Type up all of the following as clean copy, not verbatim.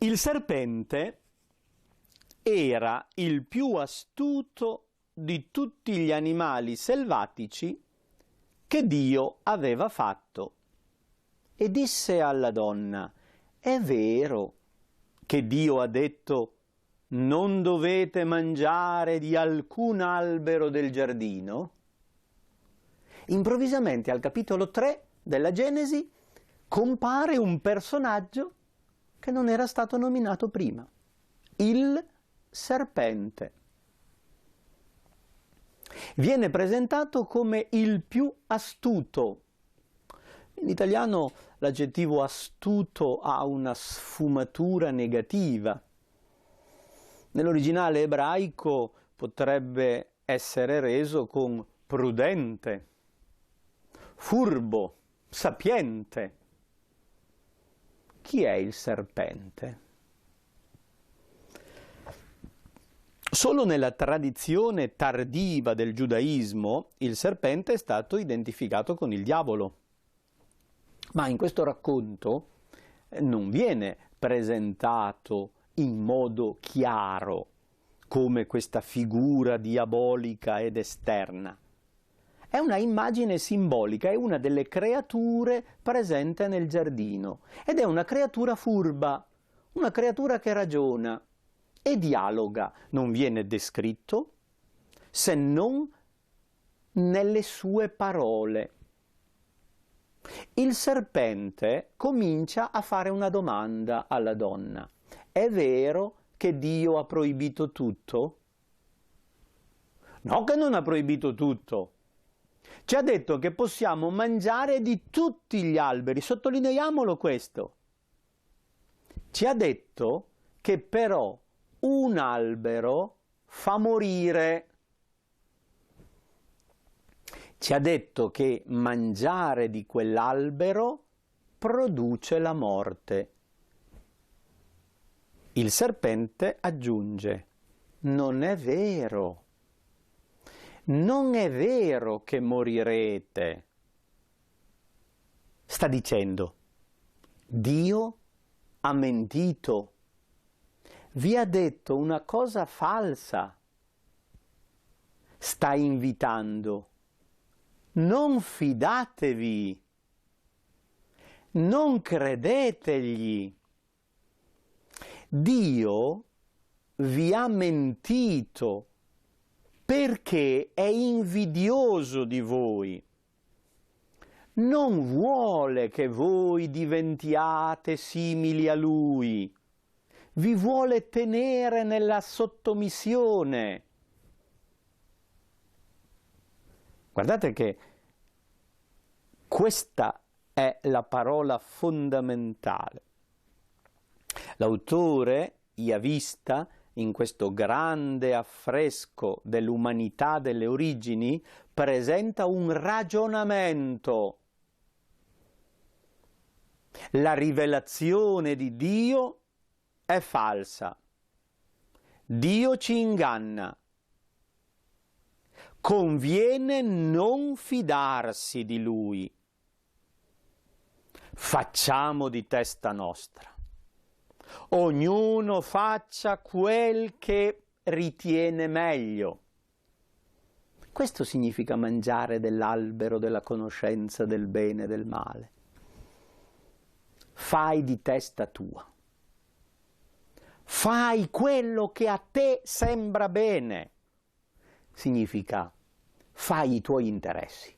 Il serpente era il più astuto di tutti gli animali selvatici che Dio aveva fatto e disse alla donna: è vero che Dio ha detto non dovete mangiare di alcun albero del giardino? Improvvisamente al capitolo 3 della Genesi compare un personaggio che non era stato nominato prima, il serpente. Viene presentato come il più astuto. In italiano l'aggettivo astuto ha una sfumatura negativa. Nell'originale ebraico potrebbe essere reso con prudente, furbo, sapiente. Chi è il serpente? Solo nella tradizione tardiva del giudaismo il serpente è stato identificato con il diavolo, ma in questo racconto non viene presentato in modo chiaro come questa figura diabolica ed esterna. È una immagine simbolica, è una delle creature presente nel giardino ed è una creatura furba, una creatura che ragiona e dialoga. Non viene descritto se non nelle sue parole. Il serpente comincia a fare una domanda alla donna: è vero che Dio ha proibito tutto? No, che non ha proibito tutto. Ci ha detto che possiamo mangiare di tutti gli alberi, sottolineiamolo questo. Ci ha detto che però un albero fa morire. Ci ha detto che mangiare di quell'albero produce la morte. Il serpente aggiunge: non è vero. Non è vero che morirete. Sta dicendo: Dio ha mentito. Vi ha detto una cosa falsa. Sta invitando: non fidatevi. Non credetegli. Dio vi ha mentito perché è invidioso di voi. Non vuole che voi diventiate simili a Lui. Vi vuole tenere nella sottomissione. Guardate che questa è la parola fondamentale. L'autore, Iavista, in questo grande affresco dell'umanità delle origini, presenta un ragionamento. La rivelazione di Dio è falsa. Dio ci inganna. Conviene non fidarsi di Lui. Facciamo di testa nostra. Ognuno faccia quel che ritiene meglio. Questo significa mangiare dell'albero della conoscenza del bene e del male. Fai di testa tua. Fai quello che a te sembra bene. Significa fai i tuoi interessi.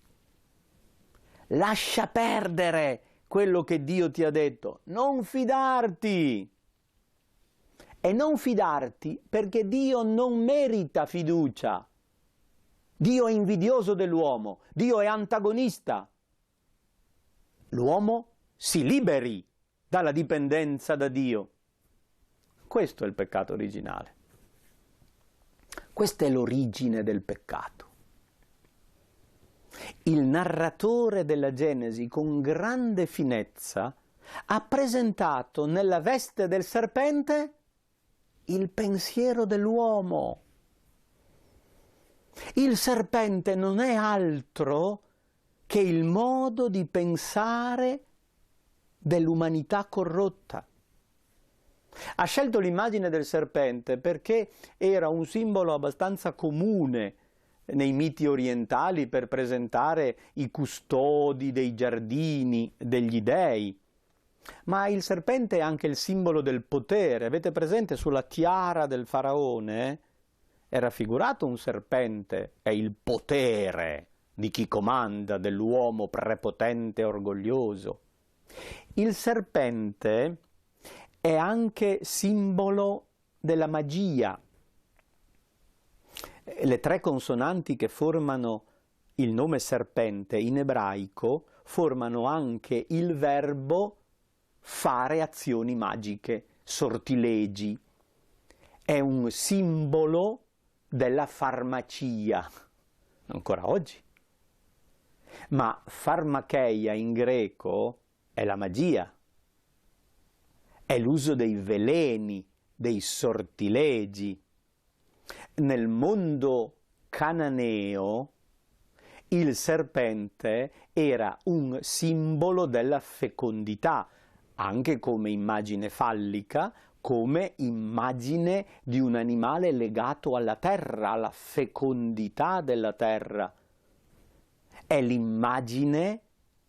Lascia perdere quello che Dio ti ha detto. Non fidarti. E non fidarti perché Dio non merita fiducia. Dio è invidioso dell'uomo, Dio è antagonista. L'uomo si liberi dalla dipendenza da Dio. Questo è il peccato originale. Questa è l'origine del peccato. Il narratore della Genesi, con grande finezza, ha presentato nella veste del serpente il pensiero dell'uomo. Il serpente non è altro che il modo di pensare dell'umanità corrotta. Ha scelto l'immagine del serpente perché era un simbolo abbastanza comune nei miti orientali per presentare i custodi dei giardini degli dei. Ma il serpente è anche il simbolo del potere. Avete presente sulla tiara del faraone? È raffigurato un serpente, è il potere di chi comanda, dell'uomo prepotente e orgoglioso. Il serpente è anche simbolo della magia. Le 3 consonanti che formano il nome serpente in ebraico formano anche il verbo fare azioni magiche, sortilegi. È un simbolo della farmacia, ancora oggi. Ma farmacheia in greco è la magia, è l'uso dei veleni, dei sortilegi. Nel mondo cananeo il serpente era un simbolo della fecondità, anche come immagine fallica, come immagine di un animale legato alla terra, alla fecondità della terra. È l'immagine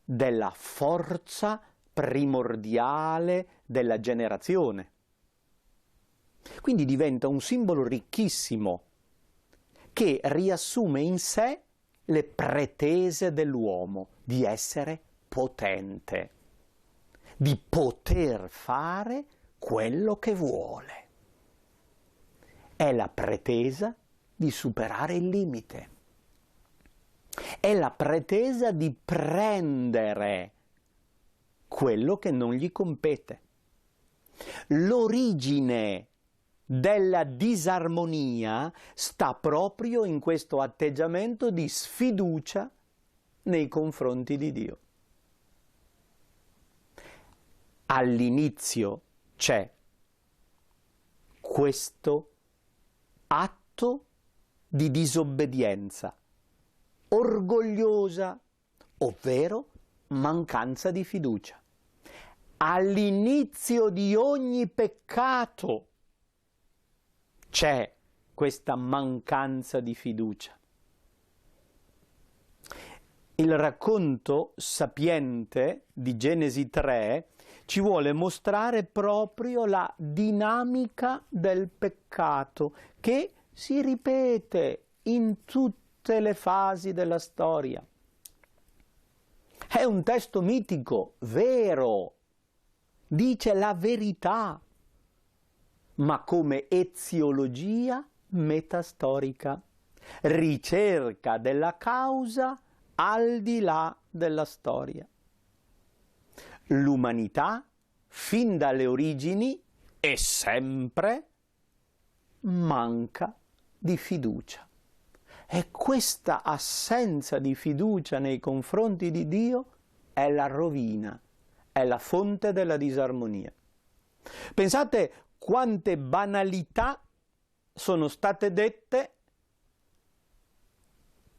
della forza primordiale della generazione. Quindi diventa un simbolo ricchissimo che riassume in sé le pretese dell'uomo di essere potente, di poter fare quello che vuole. È la pretesa di superare il limite. È la pretesa di prendere quello che non gli compete. L'origine della disarmonia sta proprio in questo atteggiamento di sfiducia nei confronti di Dio. All'inizio c'è questo atto di disobbedienza orgogliosa, ovvero mancanza di fiducia. All'inizio di ogni peccato c'è questa mancanza di fiducia. Il racconto sapiente di Genesi 3 ci vuole mostrare proprio la dinamica del peccato che si ripete in tutte le fasi della storia. È un testo mitico, vero, dice la verità, ma come eziologia metastorica, ricerca della causa al di là della storia. L'umanità, fin dalle origini e sempre, manca di fiducia. E questa assenza di fiducia nei confronti di Dio è la rovina, è la fonte della disarmonia. Pensate quante banalità sono state dette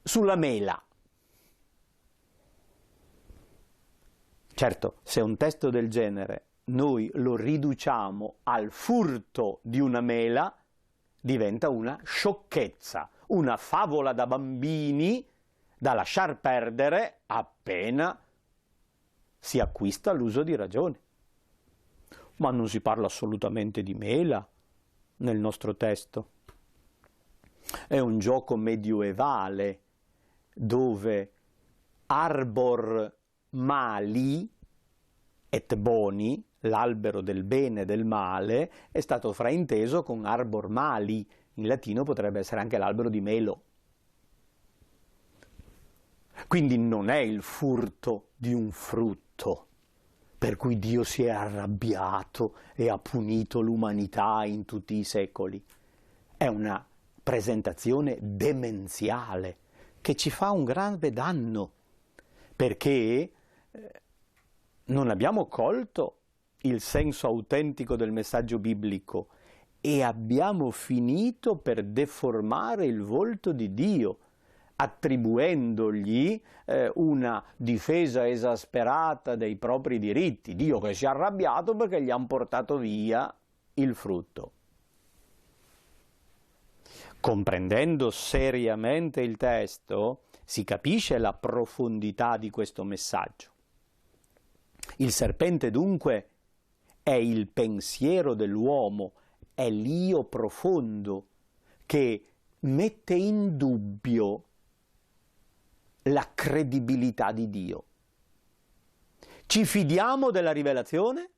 sulla mela. Certo, se un testo del genere noi lo riduciamo al furto di una mela, diventa una sciocchezza, una favola da bambini da lasciar perdere appena si acquista l'uso di ragione. Ma non si parla assolutamente di mela nel nostro testo. È un gioco medioevale dove arbor mali et boni, l'albero del bene e del male, è stato frainteso con arbor mali. In latino potrebbe essere anche l'albero di melo. Quindi non è il furto di un frutto per cui Dio si è arrabbiato e ha punito l'umanità in tutti i secoli. È una presentazione demenziale che ci fa un grave danno, perché non abbiamo colto il senso autentico del messaggio biblico e abbiamo finito per deformare il volto di Dio, attribuendogli una difesa esasperata dei propri diritti. Dio che si è arrabbiato perché gli hanno portato via il frutto. Comprendendo seriamente il testo, si capisce la profondità di questo messaggio. Il serpente dunque è il pensiero dell'uomo, è l'io profondo che mette in dubbio la credibilità di Dio. Ci fidiamo della rivelazione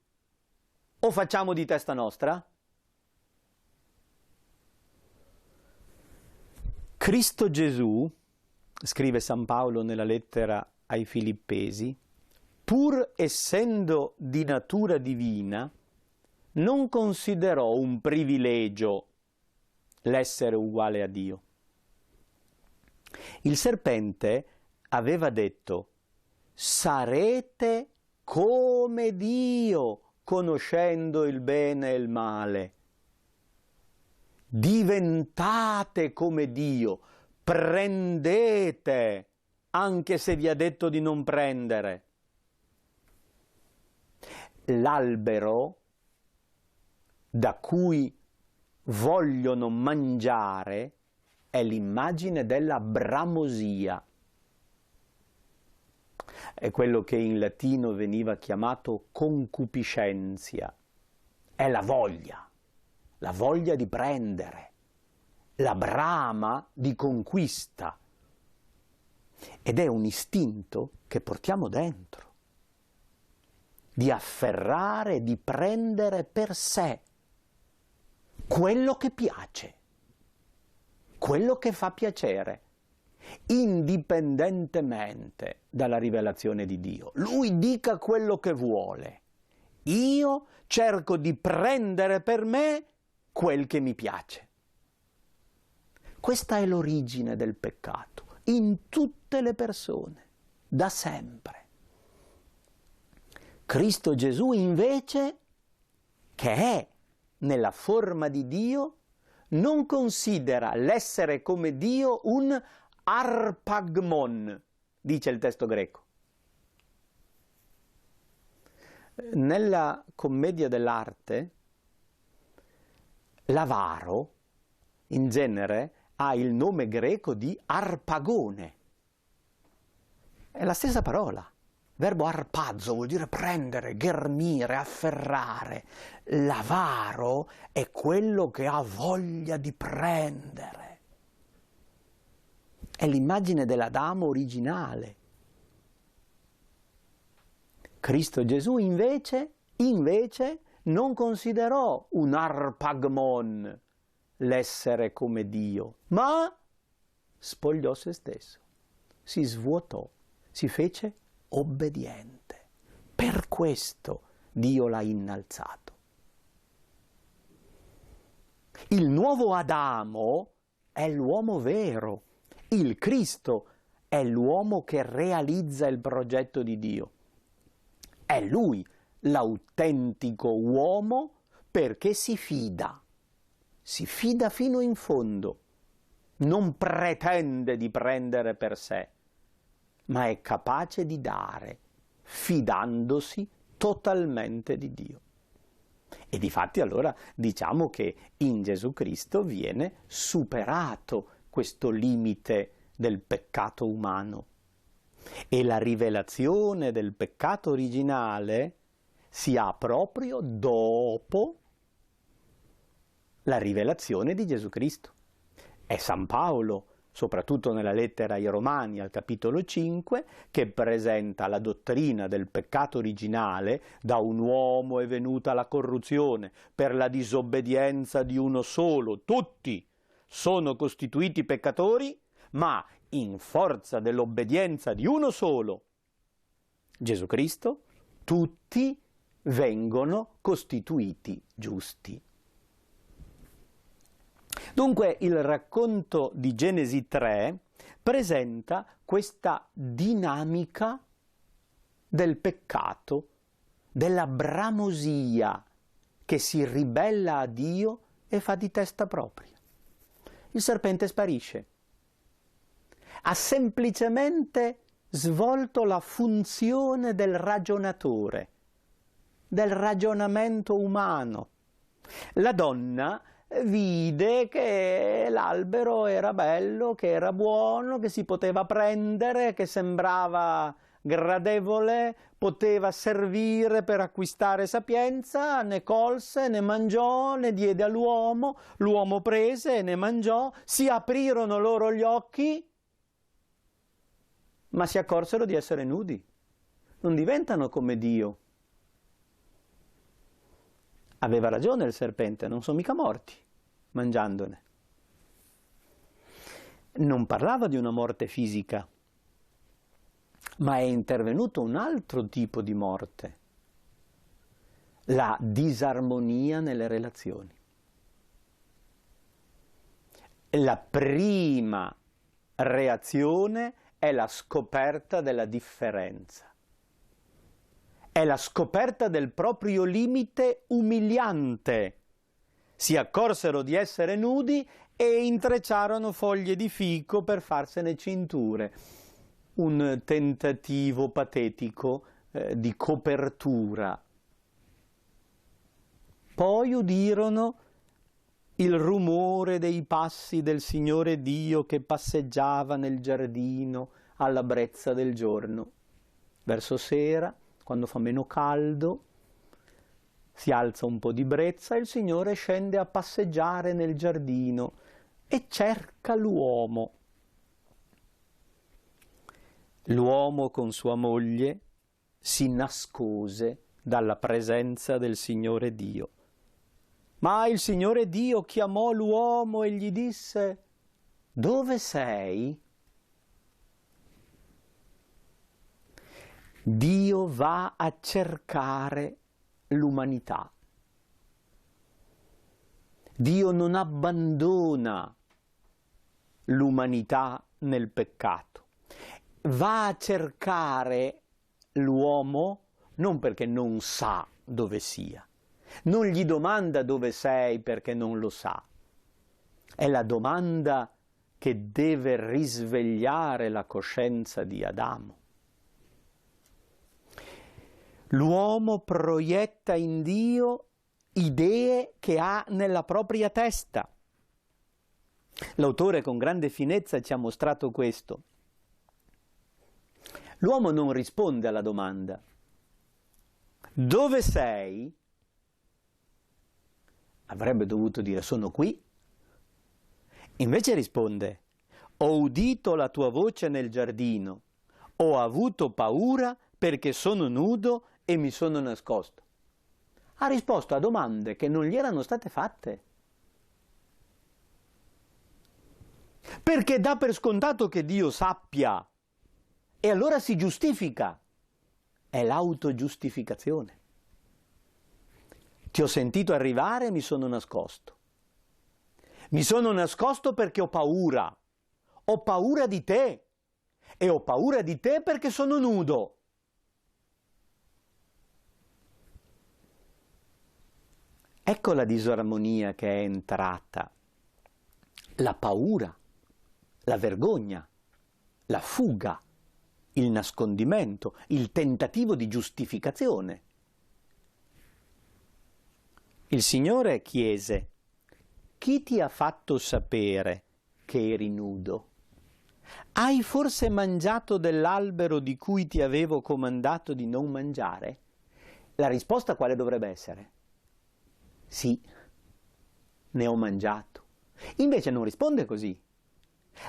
o facciamo di testa nostra? Cristo Gesù, scrive San Paolo nella lettera ai Filippesi, pur essendo di natura divina, non considerò un privilegio l'essere uguale a Dio. Il serpente aveva detto: sarete come Dio, conoscendo il bene e il male. Diventate come Dio, prendete, anche se vi ha detto di non prendere. L'albero da cui vogliono mangiare è l'immagine della bramosia. È quello che in latino veniva chiamato concupiscenza. È la voglia di prendere, la brama di conquista. Ed è un istinto che portiamo dentro, di afferrare, di prendere per sé quello che piace, quello che fa piacere, indipendentemente dalla rivelazione di Dio. Lui dica quello che vuole. Io cerco di prendere per me quel che mi piace. Questa è l'origine del peccato, in tutte le persone, da sempre. Cristo Gesù invece, che è nella forma di Dio, non considera l'essere come Dio un arpagmon, dice il testo greco. Nella commedia dell'arte, l'avaro, in genere, ha il nome greco di arpagone. È la stessa parola. Il verbo arpazzo vuol dire prendere, ghermire, afferrare. L'avaro è quello che ha voglia di prendere. È l'immagine dell'Adamo originale. Cristo Gesù invece non considerò un arpagmon l'essere come Dio, ma spogliò se stesso, si svuotò, si fece obbediente. Per questo Dio l'ha innalzato. Il nuovo Adamo è l'uomo vero, il Cristo è l'uomo che realizza il progetto di Dio. È Lui l'autentico uomo perché si fida fino in fondo, non pretende di prendere per sé, ma è capace di dare, fidandosi totalmente di Dio. E difatti allora diciamo che in Gesù Cristo viene superato questo limite del peccato umano. E la rivelazione del peccato originale si ha proprio dopo la rivelazione di Gesù Cristo. È San Paolo, soprattutto nella lettera ai Romani al capitolo 5, che presenta la dottrina del peccato originale: da un uomo è venuta la corruzione per la disobbedienza di uno solo. Tutti sono costituiti peccatori, ma in forza dell'obbedienza di uno solo, Gesù Cristo, tutti vengono costituiti giusti. Dunque il racconto di Genesi 3 presenta questa dinamica del peccato, della bramosia che si ribella a Dio e fa di testa propria. Il serpente sparisce. Ha semplicemente svolto la funzione del ragionatore, del ragionamento umano. La donna vide che l'albero era bello, che era buono, che si poteva prendere, che sembrava gradevole, poteva servire per acquistare sapienza, ne colse, ne mangiò, ne diede all'uomo, l'uomo prese e ne mangiò, si aprirono loro gli occhi, ma si accorsero di essere nudi. Non diventano come Dio. Aveva ragione il serpente, non sono mica morti mangiandone. Non parlava di una morte fisica, ma è intervenuto un altro tipo di morte, la disarmonia nelle relazioni. La prima reazione è la scoperta della differenza. È la scoperta del proprio limite umiliante. Si accorsero di essere nudi e intrecciarono foglie di fico per farsene cinture. Un tentativo patetico di copertura. Poi udirono il rumore dei passi del Signore Dio che passeggiava nel giardino alla brezza del giorno. Verso sera, quando fa meno caldo, si alza un po' di brezza e il Signore scende a passeggiare nel giardino e cerca l'uomo. L'uomo con sua moglie si nascose dalla presenza del Signore Dio. Ma il Signore Dio chiamò l'uomo e gli disse: «Dove sei?» Dio va a cercare l'umanità. Dio non abbandona l'umanità nel peccato. Va a cercare l'uomo non perché non sa dove sia. Non gli domanda dove sei perché non lo sa. È la domanda che deve risvegliare la coscienza di Adamo. L'uomo proietta in Dio idee che ha nella propria testa. L'autore con grande finezza ci ha mostrato questo. L'uomo non risponde alla domanda: «Dove sei?» Avrebbe dovuto dire: «Sono qui». Invece risponde: «Ho udito la tua voce nel giardino, ho avuto paura perché sono nudo e mi sono nascosto». Ha risposto a domande che non gli erano state fatte. Perché dà per scontato che Dio sappia e allora si giustifica. È l'autogiustificazione. Ti ho sentito arrivare e mi sono nascosto. Mi sono nascosto perché ho paura. Ho paura di te. E ho paura di te perché sono nudo. Ecco la disarmonia che è entrata. La paura, la vergogna, la fuga, il nascondimento, il tentativo di giustificazione. Il Signore chiese: «Chi ti ha fatto sapere che eri nudo? Hai forse mangiato dell'albero di cui ti avevo comandato di non mangiare?» La risposta quale dovrebbe essere? Sì, ne ho mangiato. Invece non risponde così.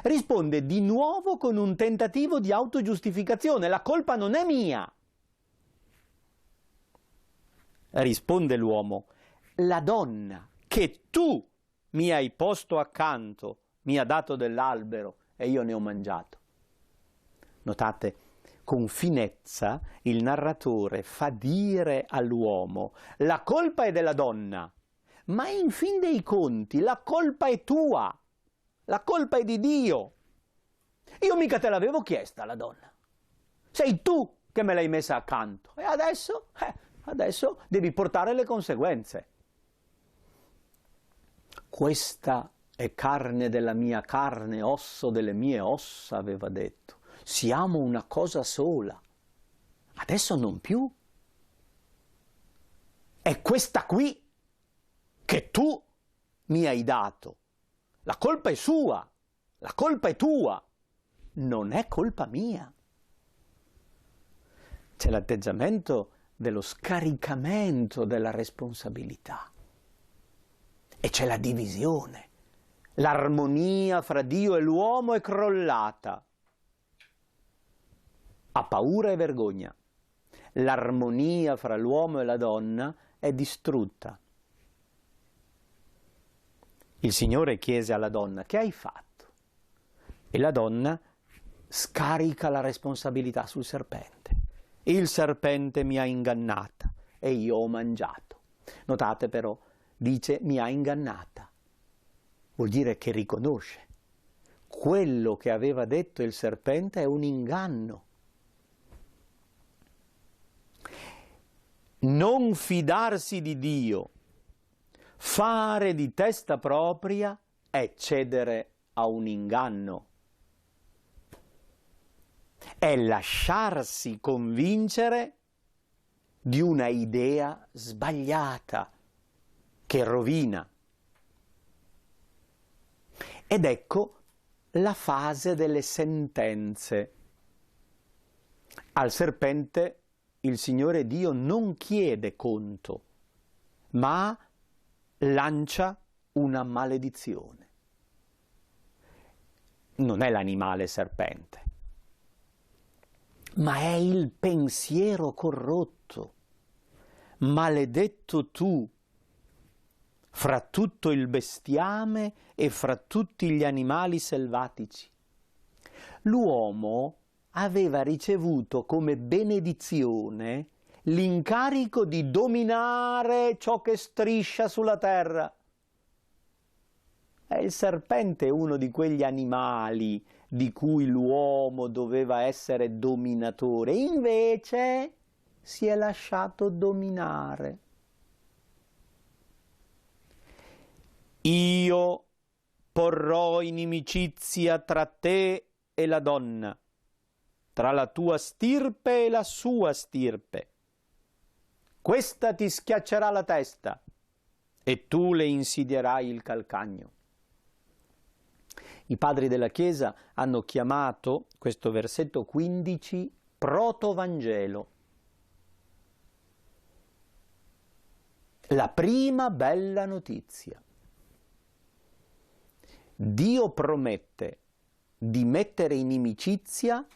Risponde di nuovo con un tentativo di autogiustificazione. La colpa non è mia. Risponde l'uomo: la donna che tu mi hai posto accanto mi ha dato dell'albero e io ne ho mangiato. Notate, con finezza il narratore fa dire all'uomo: la colpa è della donna, ma in fin dei conti la colpa è tua, la colpa è di Dio. Io mica te l'avevo chiesta la donna, sei tu che me l'hai messa accanto e adesso devi portare le conseguenze. Questa è carne della mia carne, osso delle mie ossa, aveva detto. Siamo una cosa sola. Adesso non più. È questa qui che tu mi hai dato. La colpa è sua, la colpa è tua, non è colpa mia. C'è l'atteggiamento dello scaricamento della responsabilità e c'è la divisione. L'armonia fra Dio e l'uomo è crollata. Ha paura e vergogna. L'armonia fra l'uomo e la donna è distrutta. Il Signore chiese alla donna: che hai fatto? E la donna scarica la responsabilità sul serpente. Il serpente mi ha ingannata e io ho mangiato. Notate però, dice mi ha ingannata. Vuol dire che riconosce. Quello che aveva detto il serpente è un inganno. Non fidarsi di Dio, fare di testa propria è cedere a un inganno. È lasciarsi convincere di una idea sbagliata che rovina. Ed ecco la fase delle sentenze. Al serpente il Signore Dio non chiede conto, ma lancia una maledizione. Non è l'animale serpente, ma è il pensiero corrotto. Maledetto tu fra tutto il bestiame e fra tutti gli animali selvatici. L'uomo aveva ricevuto come benedizione l'incarico di dominare ciò che striscia sulla terra. Il serpente è uno di quegli animali di cui l'uomo doveva essere dominatore, invece si è lasciato dominare. Io porrò inimicizia tra te e la donna, tra la tua stirpe e la sua stirpe. Questa ti schiaccerà la testa e tu le insidierai il calcagno. I padri della Chiesa hanno chiamato questo versetto 15 protovangelo. La prima bella notizia. Dio promette di mettere inimicizia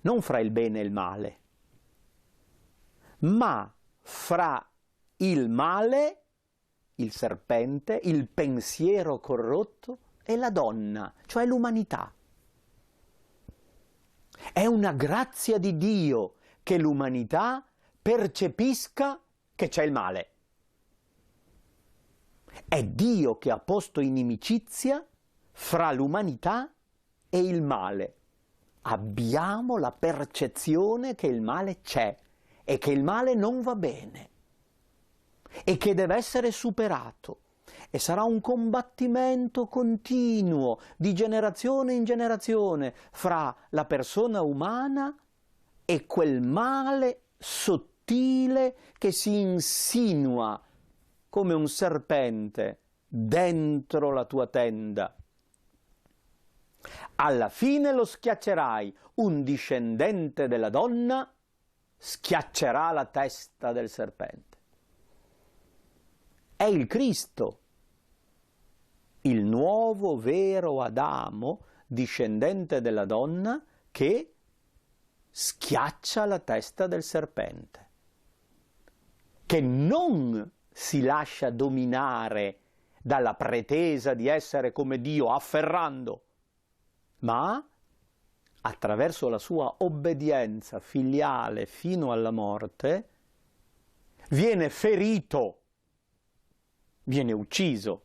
non fra il bene e il male, ma fra il male, il serpente, il pensiero corrotto e la donna, cioè l'umanità. È una grazia di Dio che l'umanità percepisca che c'è il male. È Dio che ha posto inimicizia fra l'umanità e il male. Abbiamo la percezione che il male c'è e che il male non va bene e che deve essere superato. E sarà un combattimento continuo di generazione in generazione fra la persona umana e quel male sottile che si insinua come un serpente dentro la tua tenda. Alla fine lo schiaccerai, un discendente della donna schiaccerà la testa del serpente. È il Cristo, il nuovo vero Adamo, discendente della donna, che schiaccia la testa del serpente, che non si lascia dominare dalla pretesa di essere come Dio afferrando, ma attraverso la sua obbedienza filiale fino alla morte viene ferito, viene ucciso,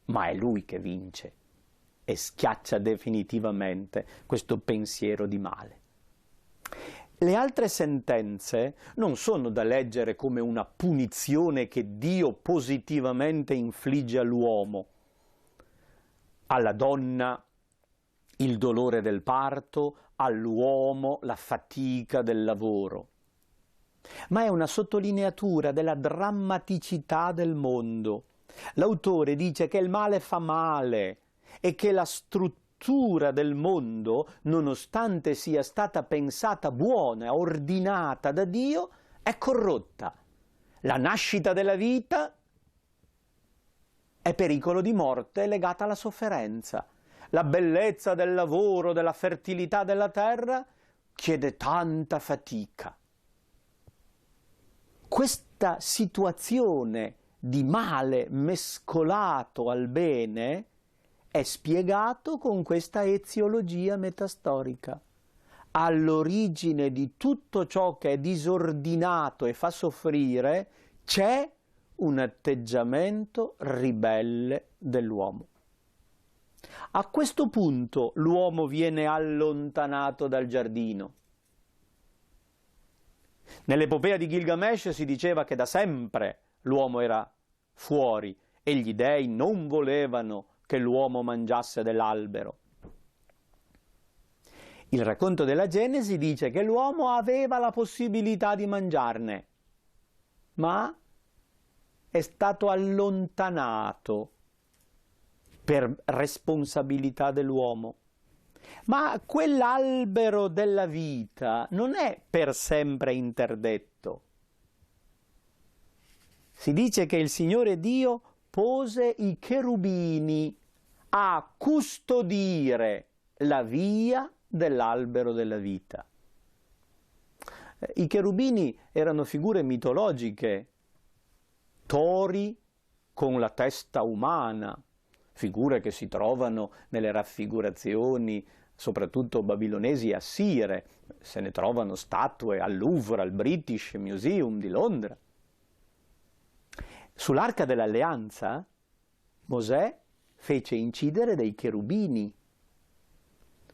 ma è lui che vince e schiaccia definitivamente questo pensiero di male. Le altre sentenze non sono da leggere come una punizione che Dio positivamente infligge all'uomo. Alla donna il dolore del parto, all'uomo la fatica del lavoro. ma è una sottolineatura della drammaticità del mondo. L'autore dice che il male fa male e che la struttura del mondo, nonostante sia stata pensata buona, ordinata da Dio, è corrotta. La nascita della vita è pericolo di morte legata alla sofferenza. La bellezza del lavoro, della fertilità della terra chiede tanta fatica. Questa situazione di male mescolato al bene è spiegato con questa eziologia metastorica. All'origine di tutto ciò che è disordinato e fa soffrire c'è un atteggiamento ribelle dell'uomo. A questo punto l'uomo viene allontanato dal giardino. Nell'epopea di Gilgamesh si diceva che da sempre l'uomo era fuori e gli dei non volevano che l'uomo mangiasse dell'albero. Il racconto della Genesi dice che l'uomo aveva la possibilità di mangiarne, ma è stato allontanato per responsabilità dell'uomo. Ma quell'albero della vita non è per sempre interdetto. Si dice che il Signore Dio pose i cherubini a custodire la via dell'albero della vita. I cherubini erano figure mitologiche, tori con la testa umana, figure che si trovano nelle raffigurazioni soprattutto babilonesi e assire, se ne trovano statue al Louvre, al British Museum di Londra. Sull'Arca dell'Alleanza Mosè fece incidere dei cherubini.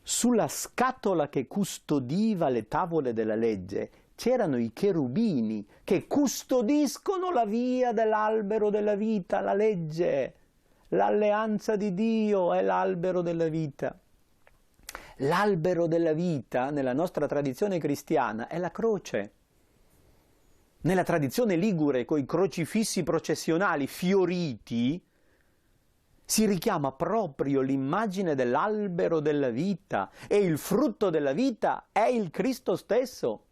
Sulla scatola che custodiva le tavole della legge c'erano i cherubini che custodiscono la via dell'albero della vita, la legge. L'alleanza di Dio è l'albero della vita. L'albero della vita, nella nostra tradizione cristiana, è la croce. Nella tradizione ligure, coi crocifissi processionali fioriti, si richiama proprio l'immagine dell'albero della vita, e il frutto della vita è il Cristo stesso.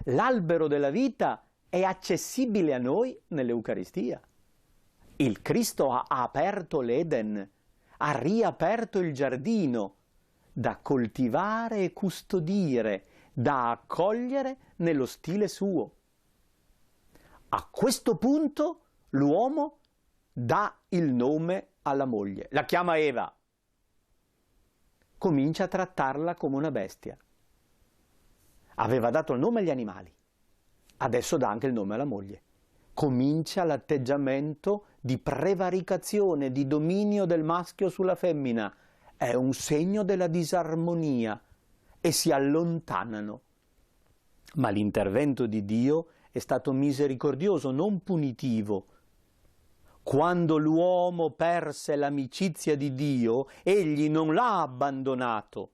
L'albero della vita è accessibile a noi nell'Eucaristia. Il Cristo ha aperto l'Eden, ha riaperto il giardino da coltivare e custodire, da accogliere nello stile suo. A questo punto l'uomo dà il nome alla moglie, la chiama Eva, comincia a trattarla come una bestia. Aveva dato il nome agli animali, adesso dà anche il nome alla moglie. Comincia l'atteggiamento di prevaricazione, di dominio del maschio sulla femmina. È un segno della disarmonia e si allontanano. Ma l'intervento di Dio è stato misericordioso, non punitivo. Quando l'uomo perse l'amicizia di Dio, egli non l'ha abbandonato,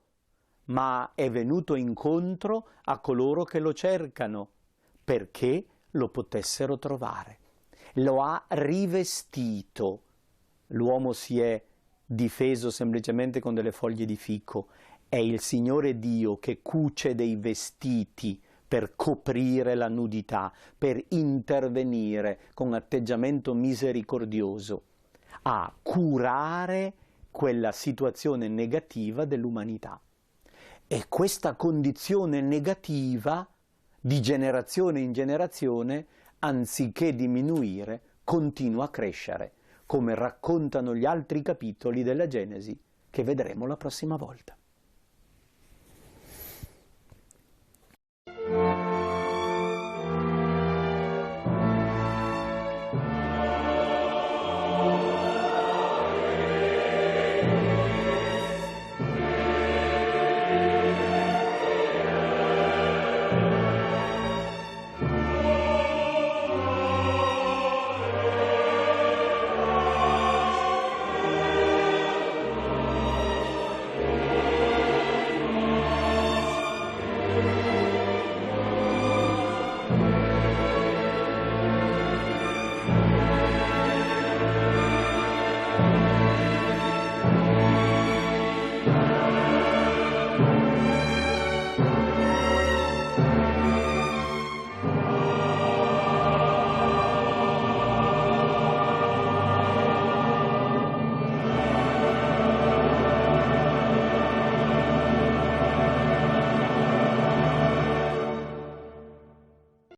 ma è venuto incontro a coloro che lo cercano, perché lo potessero trovare. Lo ha rivestito. L'uomo si è difeso semplicemente con delle foglie di fico. È il Signore Dio che cuce dei vestiti per coprire la nudità, per intervenire con atteggiamento misericordioso a curare quella situazione negativa dell'umanità. E questa condizione negativa, di generazione in generazione, anziché diminuire, continua a crescere, come raccontano gli altri capitoli della Genesi, che vedremo la prossima volta.